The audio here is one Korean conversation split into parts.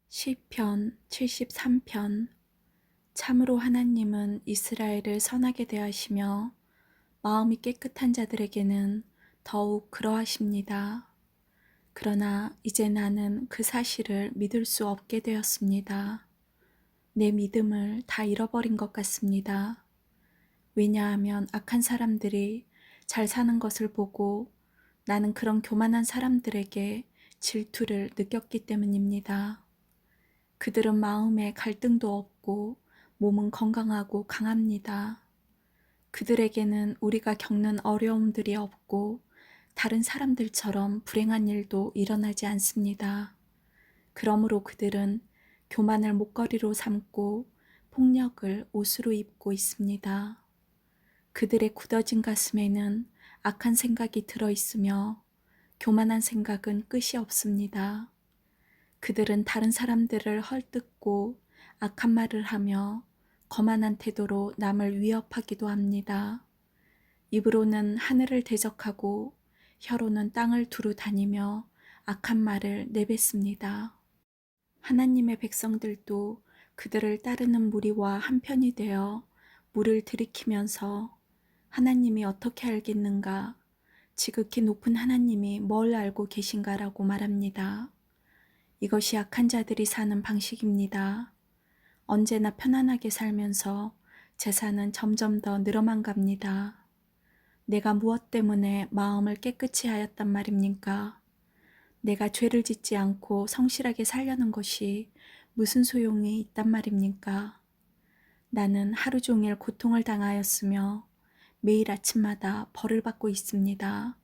시편 73편. 참으로 하나님은 이스라엘을 선하게 대하시며 마음이 깨끗한 자들에게는 더욱 그러하십니다. 그러나 이제 나는 그 사실을 믿을 수 없게 되었습니다. 내 믿음을 다 잃어버린 것 같습니다. 왜냐하면 악한 사람들이 잘 사는 것을 보고 나는 그런 교만한 사람들에게 질투를 느꼈기 때문입니다. 그들은 마음에 갈등도 없고 몸은 건강하고 강합니다. 그들에게는 우리가 겪는 어려움들이 없고 다른 사람들처럼 불행한 일도 일어나지 않습니다. 그러므로 그들은 교만을 목걸이로 삼고 폭력을 옷으로 입고 있습니다. 그들의 굳어진 가슴에는 악한 생각이 들어 있으며 교만한 생각은 끝이 없습니다. 그들은 다른 사람들을 헐뜯고 악한 말을 하며 거만한 태도로 남을 위협하기도 합니다. 입으로는 하늘을 대적하고 혀로는 땅을 두루 다니며 악한 말을 내뱉습니다. 하나님의 백성들도 그들을 따르는 무리와 한편이 되어 물을 들이키면서 하나님이 어떻게 알겠는가, 지극히 높은 하나님이 뭘 알고 계신가라고 말합니다. 이것이 악한 자들이 사는 방식입니다. 언제나 편안하게 살면서 재산은 점점 더 늘어만 갑니다. 내가 무엇 때문에 마음을 깨끗이 하였단 말입니까? 내가 죄를 짓지 않고 성실하게 살려는 것이 무슨 소용이 있단 말입니까? 나는 하루 종일 고통을 당하였으며 매일 아침마다 벌을 받고 있습니다.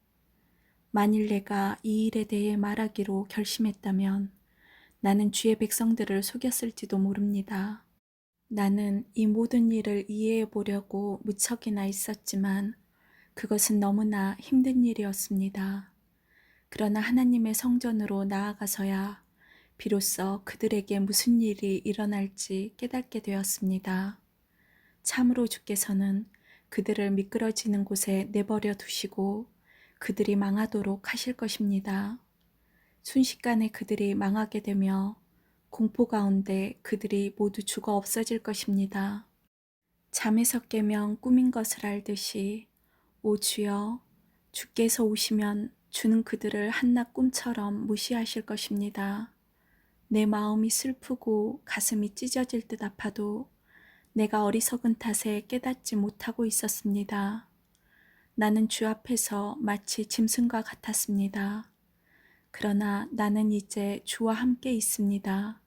만일 내가 이 일에 대해 말하기로 결심했다면 나는 주의 백성들을 속였을지도 모릅니다. 나는 이 모든 일을 이해해 보려고 무척이나 있었지만 그것은 너무나 힘든 일이었습니다. 그러나 하나님의 성전으로 나아가서야 비로소 그들에게 무슨 일이 일어날지 깨닫게 되었습니다. 참으로 주께서는 그들을 미끄러지는 곳에 내버려 두시고 그들이 망하도록 하실 것입니다. 순식간에 그들이 망하게 되며 공포 가운데 그들이 모두 죽어 없어질 것입니다. 잠에서 깨면 꿈인 것을 알듯이 오 주여, 주께서 오시면 주는 그들을 한낮 꿈처럼 무시하실 것입니다. 내 마음이 슬프고 가슴이 찢어질 듯 아파도 내가 어리석은 탓에 깨닫지 못하고 있었습니다. 나는 주 앞에서 마치 짐승과 같았습니다. 그러나 나는 이제 주와 함께 있습니다.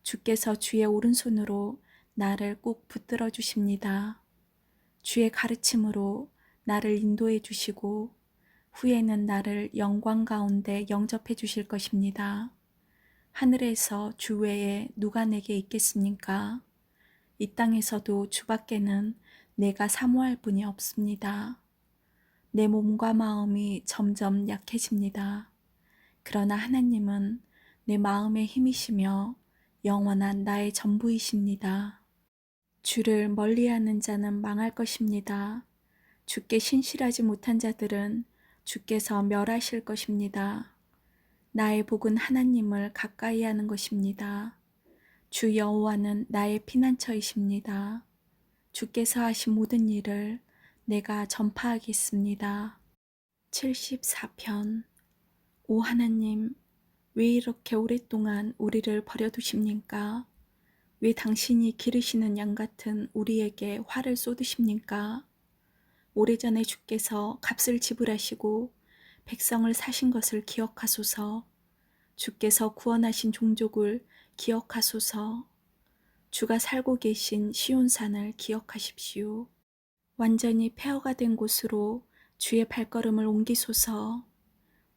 주께서 주의 오른손으로 나를 꼭 붙들어 주십니다. 주의 가르침으로 나를 인도해 주시고 후에는 나를 영광 가운데 영접해 주실 것입니다. 하늘에서 주 외에 누가 내게 있겠습니까? 이 땅에서도 주밖에는 내가 사모할 분이 없습니다. 내 몸과 마음이 점점 약해집니다. 그러나 하나님은 내 마음의 힘이시며 영원한 나의 전부이십니다. 주를 멀리하는 자는 망할 것입니다. 주께 신실하지 못한 자들은 주께서 멸하실 것입니다. 나의 복은 하나님을 가까이 하는 것입니다. 주 여호와는 나의 피난처이십니다. 주께서 하신 모든 일을 내가 전파하겠습니다. 74편. 오 하나님, 왜 이렇게 오랫동안 우리를 버려두십니까? 왜 당신이 기르시는 양 같은 우리에게 화를 쏟으십니까? 오래전에 주께서 값을 지불하시고 백성을 사신 것을 기억하소서. 주께서 구원하신 종족을 기억하소서. 주가 살고 계신 시온산을 기억하십시오. 완전히 폐허가 된 곳으로 주의 발걸음을 옮기소서.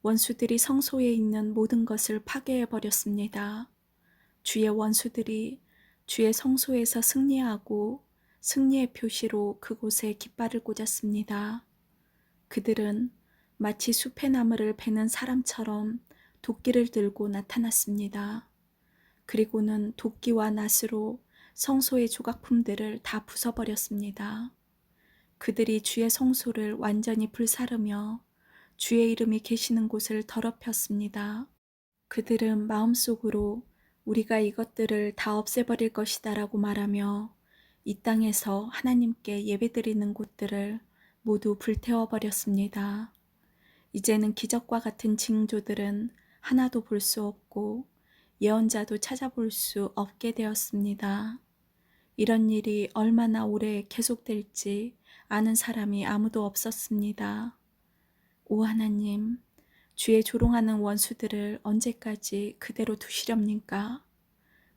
원수들이 성소에 있는 모든 것을 파괴해버렸습니다. 주의 원수들이 주의 성소에서 승리하고 승리의 표시로 그곳에 깃발을 꽂았습니다. 그들은 마치 숲의 나무를 베는 사람처럼 도끼를 들고 나타났습니다. 그리고는 도끼와 낫으로 성소의 조각품들을 다 부숴버렸습니다. 그들이 주의 성소를 완전히 불사르며 주의 이름이 계시는 곳을 더럽혔습니다. 그들은 마음속으로 우리가 이것들을 다 없애버릴 것이다 라고 말하며 이 땅에서 하나님께 예배드리는 곳들을 모두 불태워버렸습니다. 이제는 기적과 같은 징조들은 하나도 볼 수 없고 예언자도 찾아볼 수 없게 되었습니다. 이런 일이 얼마나 오래 계속될지 아는 사람이 아무도 없었습니다. 오 하나님, 주의 조롱하는 원수들을 언제까지 그대로 두시렵니까?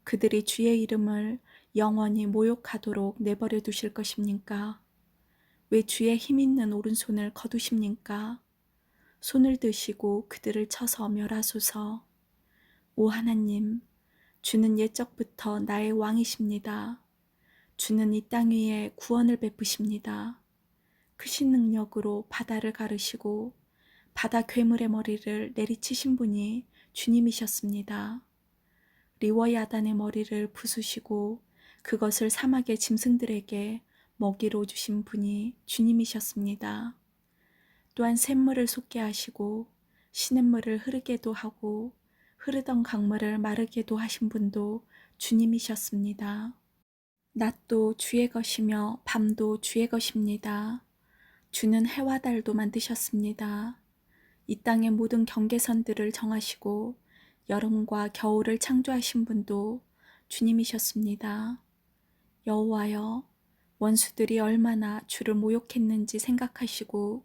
그들이 주의 이름을 영원히 모욕하도록 내버려 두실 것입니까? 왜 주의 힘 있는 오른손을 거두십니까? 손을 드시고 그들을 쳐서 멸하소서. 오 하나님, 주는 옛적부터 나의 왕이십니다. 주는 이 땅 위에 구원을 베푸십니다. 크신 능력으로 바다를 가르시고 바다 괴물의 머리를 내리치신 분이 주님이셨습니다. 리워야단의 머리를 부수시고 그것을 사막의 짐승들에게 먹이로 주신 분이 주님이셨습니다. 또한 샘물을 솟게 하시고 시냇물을 흐르게도 하고 흐르던 강물을 마르게도 하신 분도 주님이셨습니다. 낮도 주의 것이며 밤도 주의 것입니다. 주는 해와 달도 만드셨습니다. 이 땅의 모든 경계선들을 정하시고 여름과 겨울을 창조하신 분도 주님이셨습니다. 여호와여, 원수들이 얼마나 주를 모욕했는지 생각하시고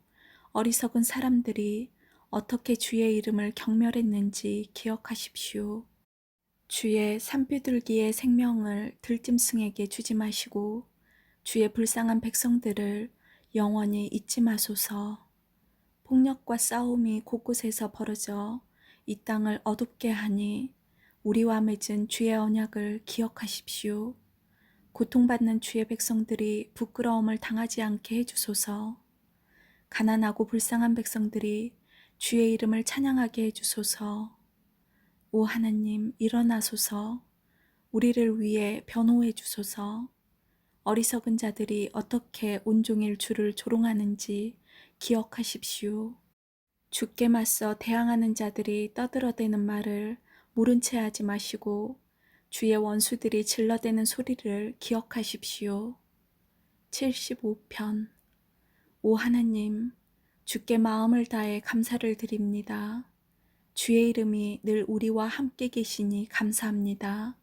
어리석은 사람들이 어떻게 주의 이름을 경멸했는지 기억하십시오. 주의 산비둘기의 생명을 들짐승에게 주지 마시고 주의 불쌍한 백성들을 영원히 잊지 마소서. 폭력과 싸움이 곳곳에서 벌어져 이 땅을 어둡게 하니 우리와 맺은 주의 언약을 기억하십시오. 고통받는 주의 백성들이 부끄러움을 당하지 않게 해주소서. 가난하고 불쌍한 백성들이 주의 이름을 찬양하게 해주소서. 오 하나님, 일어나소서. 우리를 위해 변호해 주소서. 어리석은 자들이 어떻게 온종일 주를 조롱하는지 기억하십시오. 주께 맞서 대항하는 자들이 떠들어대는 말을 모른 채 하지 마시고 주의 원수들이 질러대는 소리를 기억하십시오. 75편. 오 하나님, 주께 마음을 다해 감사를 드립니다. 주의 이름이 늘 우리와 함께 계시니 감사합니다.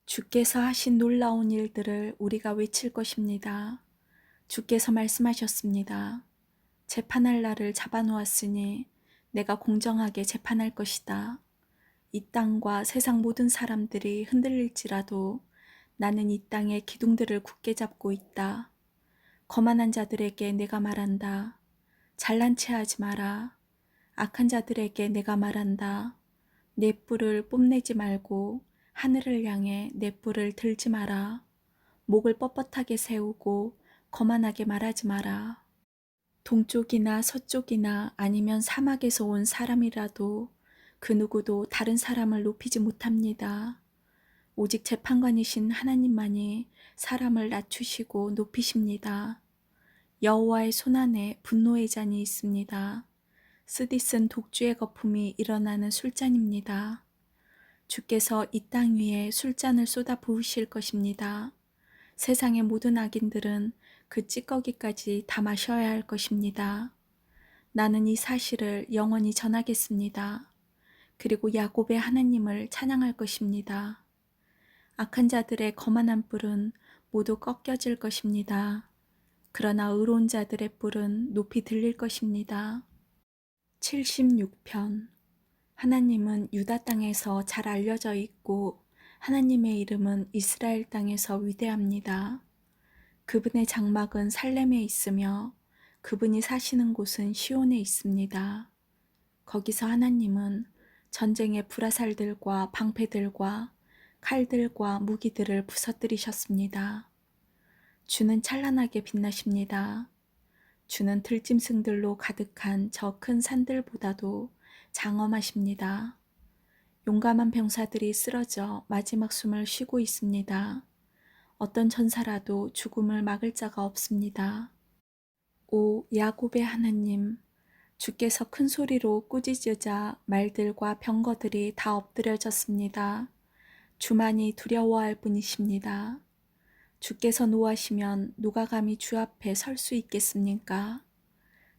주께서 하신 놀라운 일들을 우리가 외칠 것입니다. 주께서 말씀하셨습니다. 재판할 날을 잡아놓았으니 내가 공정하게 재판할 것이다. 이 땅과 세상 모든 사람들이 흔들릴지라도 나는 이 땅의 기둥들을 굳게 잡고 있다. 거만한 자들에게 내가 말한다. 잘난 체 하지 마라. 악한 자들에게 내가 말한다. 내 뿔을 뽐내지 말고 하늘을 향해 내 뿔을 들지 마라. 목을 뻣뻣하게 세우고 거만하게 말하지 마라. 동쪽이나 서쪽이나 아니면 사막에서 온 사람이라도 그 누구도 다른 사람을 높이지 못합니다. 오직 재판관이신 하나님만이 사람을 낮추시고 높이십니다. 여호와의 손안에 분노의 잔이 있습니다. 쓰디쓴 독주의 거품이 일어나는 술잔입니다. 주께서 이 땅 위에 술잔을 쏟아 부으실 것입니다. 세상의 모든 악인들은 그 찌꺼기까지 다 마셔야 할 것입니다. 나는 이 사실을 영원히 전하겠습니다. 그리고 야곱의 하나님을 찬양할 것입니다. 악한 자들의 거만한 뿔은 모두 꺾여질 것입니다. 그러나 의로운 자들의 뿔은 높이 들릴 것입니다. 76편. 하나님은 유다 땅에서 잘 알려져 있고 하나님의 이름은 이스라엘 땅에서 위대합니다. 그분의 장막은 살렘에 있으며 그분이 사시는 곳은 시온에 있습니다. 거기서 하나님은 전쟁의 불화살들과 방패들과 칼들과 무기들을 부서뜨리셨습니다. 주는 찬란하게 빛나십니다. 주는 들짐승들로 가득한 저 큰 산들보다도 장엄하십니다. 용감한 병사들이 쓰러져 마지막 숨을 쉬고 있습니다. 어떤 전사라도 죽음을 막을 자가 없습니다. 오 야곱의 하나님, 주께서 큰 소리로 꾸짖으자 말들과 병거들이 다 엎드려졌습니다. 주만이 두려워할 뿐이십니다. 주께서 노하시면 누가 감히 주 앞에 설 수 있겠습니까?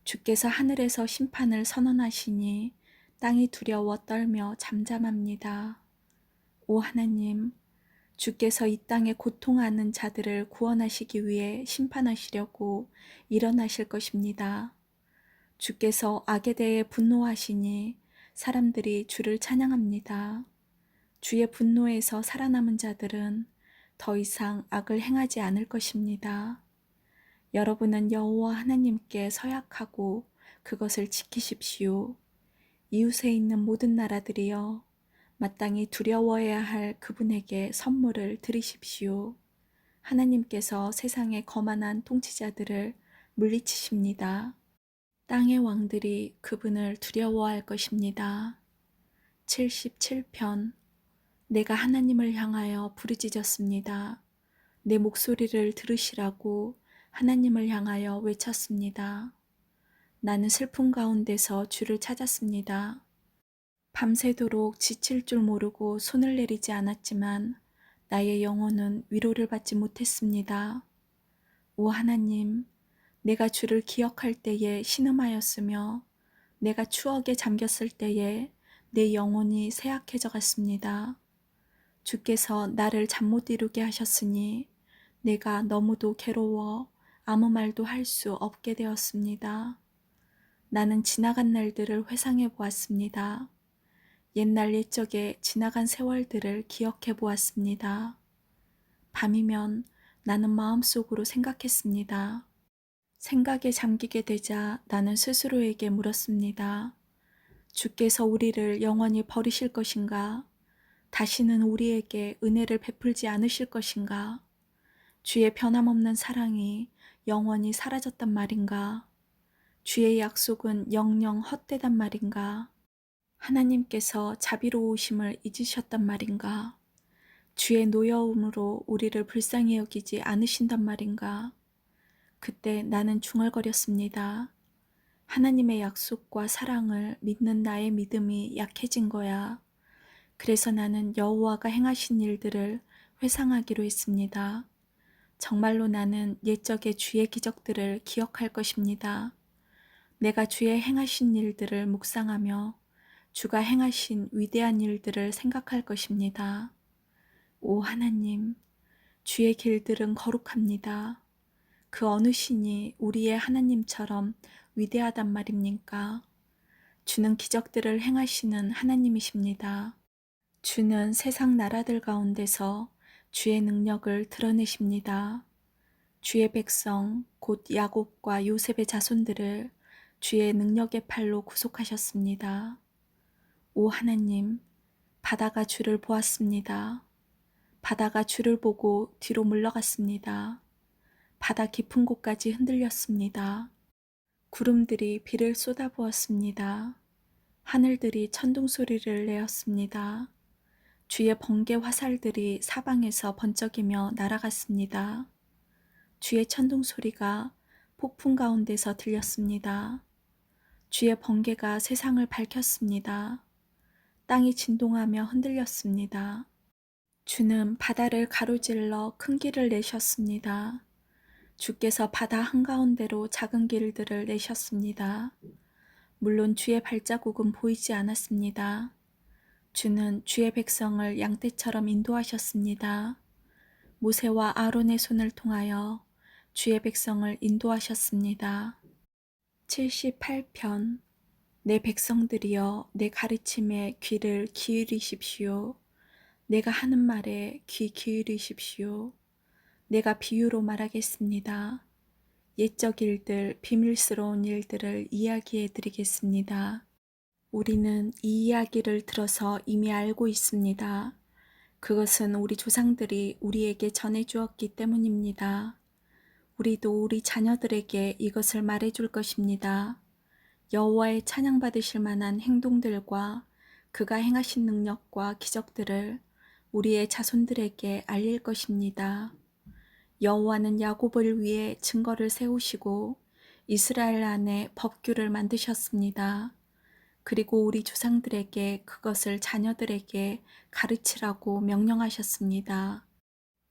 주께서 하늘에서 심판을 선언하시니 땅이 두려워 떨며 잠잠합니다. 오 하나님, 주께서 이 땅에 고통하는 자들을 구원하시기 위해 심판하시려고 일어나실 것입니다. 주께서 악에 대해 분노하시니 사람들이 주를 찬양합니다. 주의 분노에서 살아남은 자들은 더 이상 악을 행하지 않을 것입니다. 여러분은 여호와 하나님께 서약하고 그것을 지키십시오. 이웃에 있는 모든 나라들이여 마땅히 두려워해야 할 그분에게 선물을 드리십시오. 하나님께서 세상의 거만한 통치자들을 물리치십니다. 땅의 왕들이 그분을 두려워할 것입니다. 77편. 내가 하나님을 향하여 부르짖었습니다. 내 목소리를 들으시라고 하나님을 향하여 외쳤습니다. 나는 슬픔 가운데서 주를 찾았습니다. 밤새도록 지칠 줄 모르고 손을 내리지 않았지만 나의 영혼은 위로를 받지 못했습니다. 오 하나님, 내가 주를 기억할 때에 신음하였으며 내가 추억에 잠겼을 때에 내 영혼이 쇠약해져 갔습니다. 주께서 나를 잠 못 이루게 하셨으니 내가 너무도 괴로워 아무 말도 할 수 없게 되었습니다. 나는 지나간 날들을 회상해 보았습니다. 옛날 옛적에 지나간 세월들을 기억해 보았습니다. 밤이면 나는 마음속으로 생각했습니다. 생각에 잠기게 되자 나는 스스로에게 물었습니다. 주께서 우리를 영원히 버리실 것인가? 다시는 우리에게 은혜를 베풀지 않으실 것인가? 주의 변함없는 사랑이 영원히 사라졌단 말인가? 주의 약속은 영영 헛되단 말인가? 하나님께서 자비로우심을 잊으셨단 말인가? 주의 노여움으로 우리를 불쌍히 여기지 않으신단 말인가? 그때 나는 중얼거렸습니다. 하나님의 약속과 사랑을 믿는 나의 믿음이 약해진 거야. 그래서 나는 여호와가 행하신 일들을 회상하기로 했습니다. 정말로 나는 옛적의 주의 기적들을 기억할 것입니다. 내가 주의 행하신 일들을 묵상하며 주가 행하신 위대한 일들을 생각할 것입니다. 오 하나님, 주의 길들은 거룩합니다. 그 어느 신이 우리의 하나님처럼 위대하단 말입니까? 주는 기적들을 행하시는 하나님이십니다. 주는 세상 나라들 가운데서 주의 능력을 드러내십니다. 주의 백성, 곧 야곱과 요셉의 자손들을 주의 능력의 팔로 구속하셨습니다. 오 하나님, 바다가 주를 보았습니다. 바다가 주를 보고 뒤로 물러갔습니다. 바다 깊은 곳까지 흔들렸습니다. 구름들이 비를 쏟아부었습니다. 하늘들이 천둥 소리를 내었습니다. 주의 번개 화살들이 사방에서 번쩍이며 날아갔습니다. 주의 천둥 소리가 폭풍 가운데서 들렸습니다. 주의 번개가 세상을 밝혔습니다. 땅이 진동하며 흔들렸습니다. 주는 바다를 가로질러 큰 길을 내셨습니다. 주께서 바다 한가운데로 작은 길들을 내셨습니다. 물론 주의 발자국은 보이지 않았습니다. 주는 주의 백성을 양떼처럼 인도하셨습니다. 모세와 아론의 손을 통하여 주의 백성을 인도하셨습니다. 78편. 내 백성들이여 내 가르침에 귀를 기울이십시오. 내가 하는 말에 귀 기울이십시오. 내가 비유로 말하겠습니다. 옛적 일들, 비밀스러운 일들을 이야기해 드리겠습니다. 우리는 이 이야기를 들어서 이미 알고 있습니다. 그것은 우리 조상들이 우리에게 전해 주었기 때문입니다. 우리도 우리 자녀들에게 이것을 말해 줄 것입니다. 여호와의 찬양받으실 만한 행동들과 그가 행하신 능력과 기적들을 우리의 자손들에게 알릴 것입니다. 여호와는 야곱을 위해 증거를 세우시고 이스라엘 안에 법규를 만드셨습니다. 그리고 우리 조상들에게 그것을 자녀들에게 가르치라고 명령하셨습니다.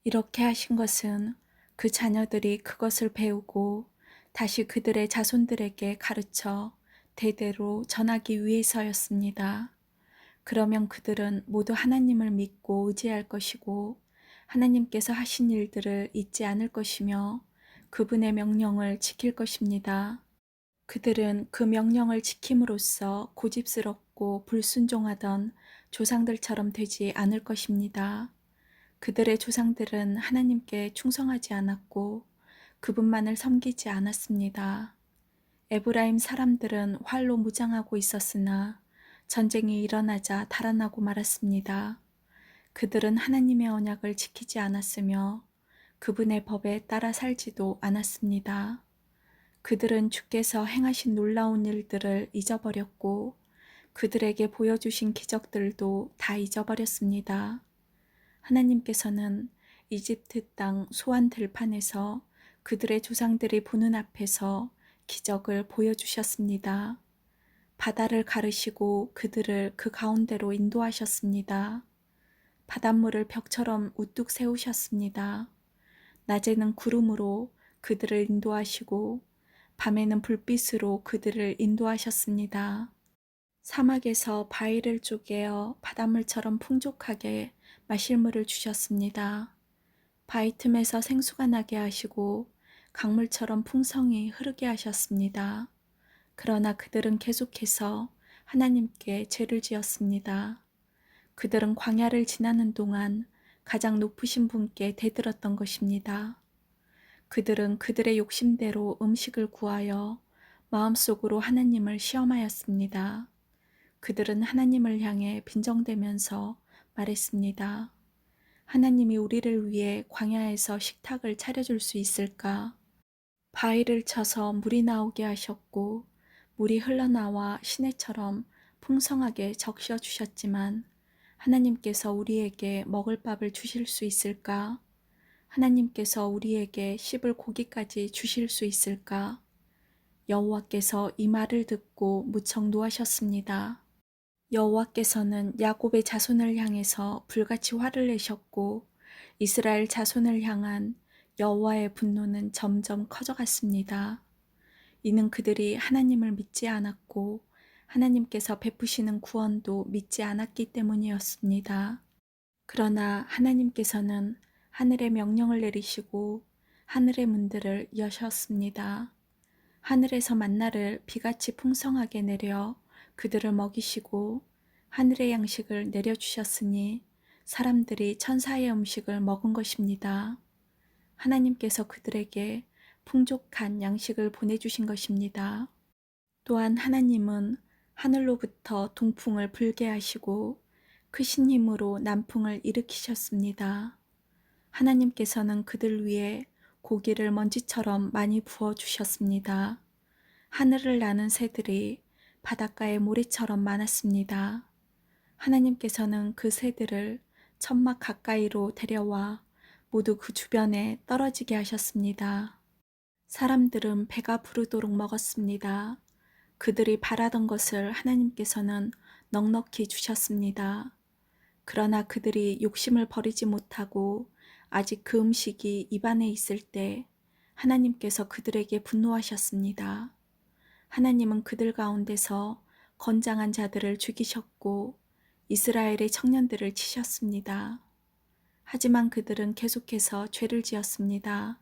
이렇게 하신 것은 그 자녀들이 그것을 배우고 다시 그들의 자손들에게 가르쳐 대대로 전하기 위해서였습니다. 그러면 그들은 모두 하나님을 믿고 의지할 것이고 하나님께서 하신 일들을 잊지 않을 것이며 그분의 명령을 지킬 것입니다. 그들은 그 명령을 지킴으로써 고집스럽고 불순종하던 조상들처럼 되지 않을 것입니다. 그들의 조상들은 하나님께 충성하지 않았고 그분만을 섬기지 않았습니다. 에브라임 사람들은 활로 무장하고 있었으나 전쟁이 일어나자 달아나고 말았습니다. 그들은 하나님의 언약을 지키지 않았으며 그분의 법에 따라 살지도 않았습니다. 그들은 주께서 행하신 놀라운 일들을 잊어버렸고 그들에게 보여주신 기적들도 다 잊어버렸습니다. 하나님께서는 이집트 땅 소안 들판에서 그들의 조상들이 보는 앞에서 기적을 보여주셨습니다. 바다를 가르시고 그들을 그 가운데로 인도하셨습니다. 바닷물을 벽처럼 우뚝 세우셨습니다. 낮에는 구름으로 그들을 인도하시고 밤에는 불빛으로 그들을 인도하셨습니다. 사막에서 바위를 쪼개어 바닷물처럼 풍족하게 마실 물을 주셨습니다. 바위 틈에서 생수가 나게 하시고 강물처럼 풍성히 흐르게 하셨습니다. 그러나 그들은 계속해서 하나님께 죄를 지었습니다. 그들은 광야를 지나는 동안 가장 높으신 분께 대들었던 것입니다. 그들은 그들의 욕심대로 음식을 구하여 마음속으로 하나님을 시험하였습니다. 그들은 하나님을 향해 빈정대면서 말했습니다. 하나님이 우리를 위해 광야에서 식탁을 차려줄 수 있을까? 바위를 쳐서 물이 나오게 하셨고 물이 흘러나와 시내처럼 풍성하게 적셔 주셨지만 하나님께서 우리에게 먹을 밥을 주실 수 있을까? 하나님께서 우리에게 씹을 고기까지 주실 수 있을까? 여호와께서 이 말을 듣고 무척 노하셨습니다. 여호와께서는 야곱의 자손을 향해서 불같이 화를 내셨고 이스라엘 자손을 향한 여호와의 분노는 점점 커져갔습니다. 이는 그들이 하나님을 믿지 않았고 하나님께서 베푸시는 구원도 믿지 않았기 때문이었습니다. 그러나 하나님께서는 하늘의 명령을 내리시고 하늘의 문들을 여셨습니다. 하늘에서 만나를 비같이 풍성하게 내려 그들을 먹이시고 하늘의 양식을 내려주셨으니 사람들이 천사의 음식을 먹은 것입니다. 하나님께서 그들에게 풍족한 양식을 보내주신 것입니다. 또한 하나님은 하늘로부터 동풍을 불게 하시고 크신 힘으로 남풍을 일으키셨습니다. 하나님께서는 그들 위에 고기를 먼지처럼 많이 부어주셨습니다. 하늘을 나는 새들이 바닷가의 모래처럼 많았습니다. 하나님께서는 그 새들을 천막 가까이로 데려와 모두 그 주변에 떨어지게 하셨습니다. 사람들은 배가 부르도록 먹었습니다. 그들이 바라던 것을 하나님께서는 넉넉히 주셨습니다. 그러나 그들이 욕심을 버리지 못하고 아직 그 음식이 입안에 있을 때 하나님께서 그들에게 분노하셨습니다. 하나님은 그들 가운데서 건장한 자들을 죽이셨고 이스라엘의 청년들을 치셨습니다. 하지만 그들은 계속해서 죄를 지었습니다.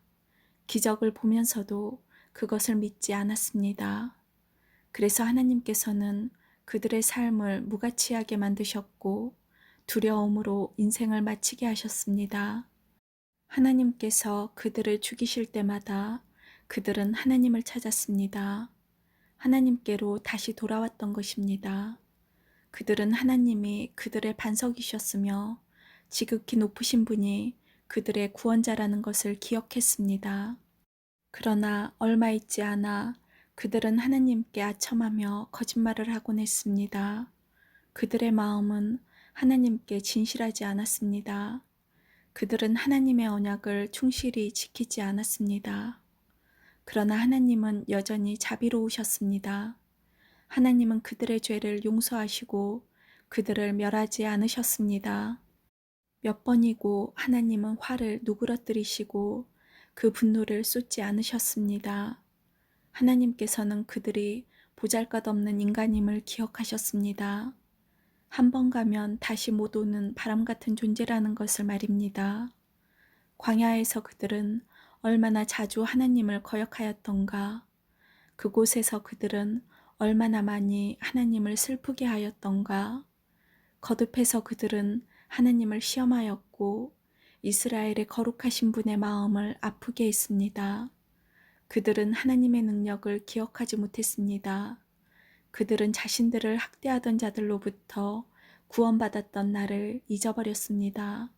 기적을 보면서도 그것을 믿지 않았습니다. 그래서 하나님께서는 그들의 삶을 무가치하게 만드셨고 두려움으로 인생을 마치게 하셨습니다. 하나님께서 그들을 죽이실 때마다 그들은 하나님을 찾았습니다. 하나님께로 다시 돌아왔던 것입니다. 그들은 하나님이 그들의 반석이셨으며 지극히 높으신 분이 그들의 구원자라는 것을 기억했습니다. 그러나 얼마 있지 않아 그들은 하나님께 아첨하며 거짓말을 하곤 했습니다. 그들의 마음은 하나님께 진실하지 않았습니다. 그들은 하나님의 언약을 충실히 지키지 않았습니다. 그러나 하나님은 여전히 자비로우셨습니다. 하나님은 그들의 죄를 용서하시고 그들을 멸하지 않으셨습니다. 몇 번이고 하나님은 화를 누그러뜨리시고 그 분노를 쏟지 않으셨습니다. 하나님께서는 그들이 보잘것없는 인간임을 기억하셨습니다. 한 번 가면 다시 못 오는 바람 같은 존재라는 것을 말입니다. 광야에서 그들은 얼마나 자주 하나님을 거역하였던가, 그곳에서 그들은 얼마나 많이 하나님을 슬프게 하였던가, 거듭해서 그들은 하나님을 시험하였고 이스라엘의 거룩하신 분의 마음을 아프게 했습니다. 그들은 하나님의 능력을 기억하지 못했습니다. 그들은 자신들을 학대하던 자들로부터 구원받았던 날을 잊어버렸습니다.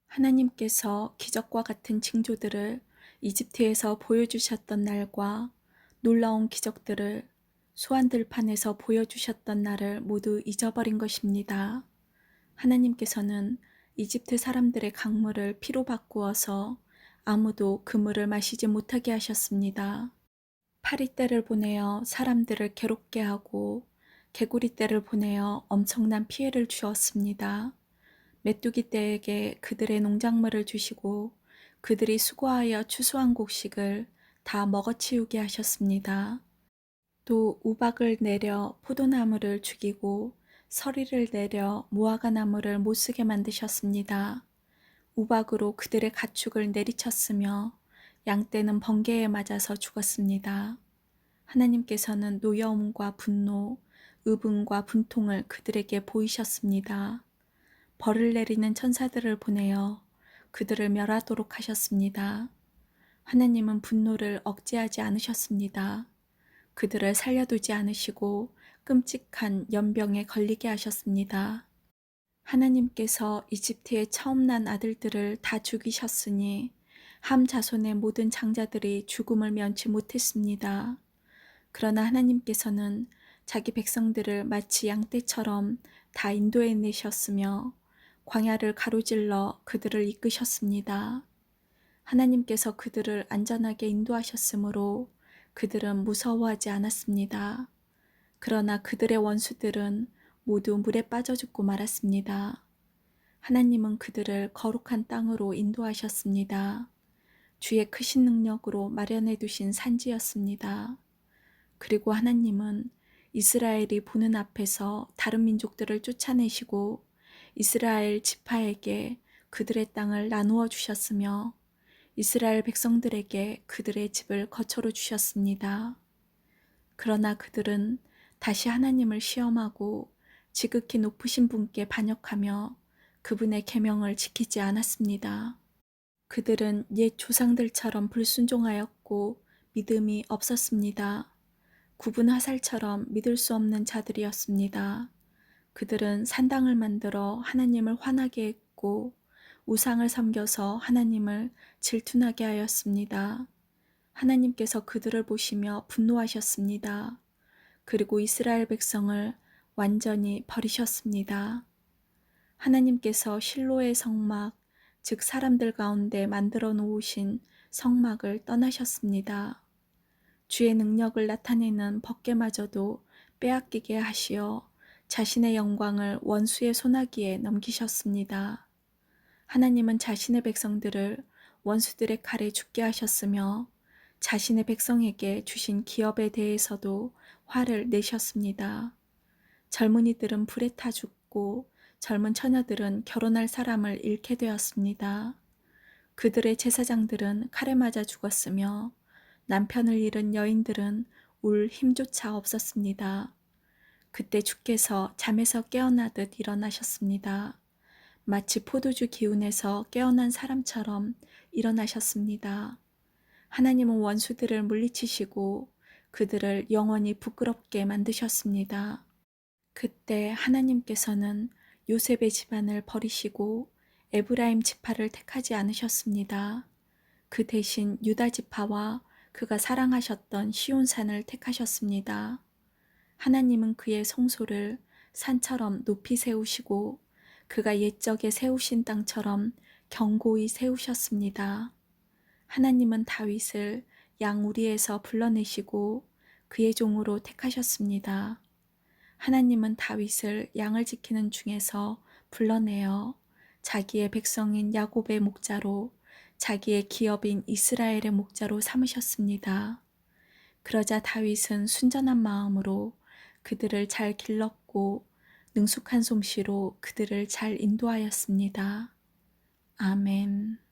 하나님께서 기적과 같은 징조들을 이집트에서 보여주셨던 날과 놀라운 기적들을 소환들판에서 보여주셨던 날을 모두 잊어버린 것입니다. 하나님께서는 이집트 사람들의 강물을 피로 바꾸어서 아무도 그 물을 마시지 못하게 하셨습니다. 파리떼를 보내어 사람들을 괴롭게 하고 개구리떼를 보내어 엄청난 피해를 주었습니다. 메뚜기 떼에게 그들의 농작물을 주시고 그들이 수고하여 추수한 곡식을 다 먹어치우게 하셨습니다. 또 우박을 내려 포도나무를 죽이고 서리를 내려 무화과나무를 못쓰게 만드셨습니다. 우박으로 그들의 가축을 내리쳤으며 양떼는 번개에 맞아서 죽었습니다. 하나님께서는 노여움과 분노, 의분과 분통을 그들에게 보이셨습니다. 벌을 내리는 천사들을 보내어 그들을 멸하도록 하셨습니다. 하나님은 분노를 억제하지 않으셨습니다. 그들을 살려두지 않으시고 끔찍한 연병에 걸리게 하셨습니다. 하나님께서 이집트의 처음 난 아들들을 다 죽이셨으니 함 자손의 모든 장자들이 죽음을 면치 못했습니다. 그러나 하나님께서는 자기 백성들을 마치 양떼처럼 다 인도해 내셨으며 광야를 가로질러 그들을 이끄셨습니다. 하나님께서 그들을 안전하게 인도하셨으므로 그들은 무서워하지 않았습니다. 그러나 그들의 원수들은 모두 물에 빠져 죽고 말았습니다. 하나님은 그들을 거룩한 땅으로 인도하셨습니다. 주의 크신 능력으로 마련해 두신 산지였습니다. 그리고 하나님은 이스라엘이 보는 앞에서 다른 민족들을 쫓아내시고 이스라엘 지파에게 그들의 땅을 나누어 주셨으며 이스라엘 백성들에게 그들의 집을 거처로 주셨습니다. 그러나 그들은 다시 하나님을 시험하고 지극히 높으신 분께 반역하며 그분의 계명을 지키지 않았습니다. 그들은 옛 조상들처럼 불순종하였고 믿음이 없었습니다. 굽은 화살처럼 믿을 수 없는 자들이었습니다. 그들은 산당을 만들어 하나님을 화나게 했고 우상을 섬겨서 하나님을 질투나게 하였습니다. 하나님께서 그들을 보시며 분노하셨습니다. 그리고 이스라엘 백성을 완전히 버리셨습니다. 하나님께서 실로의 성막, 즉 사람들 가운데 만들어 놓으신 성막을 떠나셨습니다. 주의 능력을 나타내는 법궤마저도 빼앗기게 하시어 자신의 영광을 원수의 손아귀에 넘기셨습니다. 하나님은 자신의 백성들을 원수들의 칼에 죽게 하셨으며 자신의 백성에게 주신 기업에 대해서도 화를 내셨습니다. 젊은이들은 불에 타 죽고 젊은 처녀들은 결혼할 사람을 잃게 되었습니다. 그들의 제사장들은 칼에 맞아 죽었으며 남편을 잃은 여인들은 울 힘조차 없었습니다. 그때 주께서 잠에서 깨어나듯 일어나셨습니다. 마치 포도주 기운에서 깨어난 사람처럼 일어나셨습니다. 하나님은 원수들을 물리치시고 그들을 영원히 부끄럽게 만드셨습니다. 그때 하나님께서는 요셉의 집안을 버리시고 에브라임 지파를 택하지 않으셨습니다. 그 대신 유다 지파와 그가 사랑하셨던 시온산을 택하셨습니다. 하나님은 그의 성소를 산처럼 높이 세우시고 그가 옛적에 세우신 땅처럼 견고히 세우셨습니다. 하나님은 다윗을 양우리에서 불러내시고 그의 종으로 택하셨습니다. 하나님은 다윗을 양을 지키는 중에서 불러내어 자기의 백성인 야곱의 목자로, 자기의 기업인 이스라엘의 목자로 삼으셨습니다. 그러자 다윗은 순전한 마음으로 그들을 잘 길렀고 능숙한 솜씨로 그들을 잘 인도하였습니다. 아멘.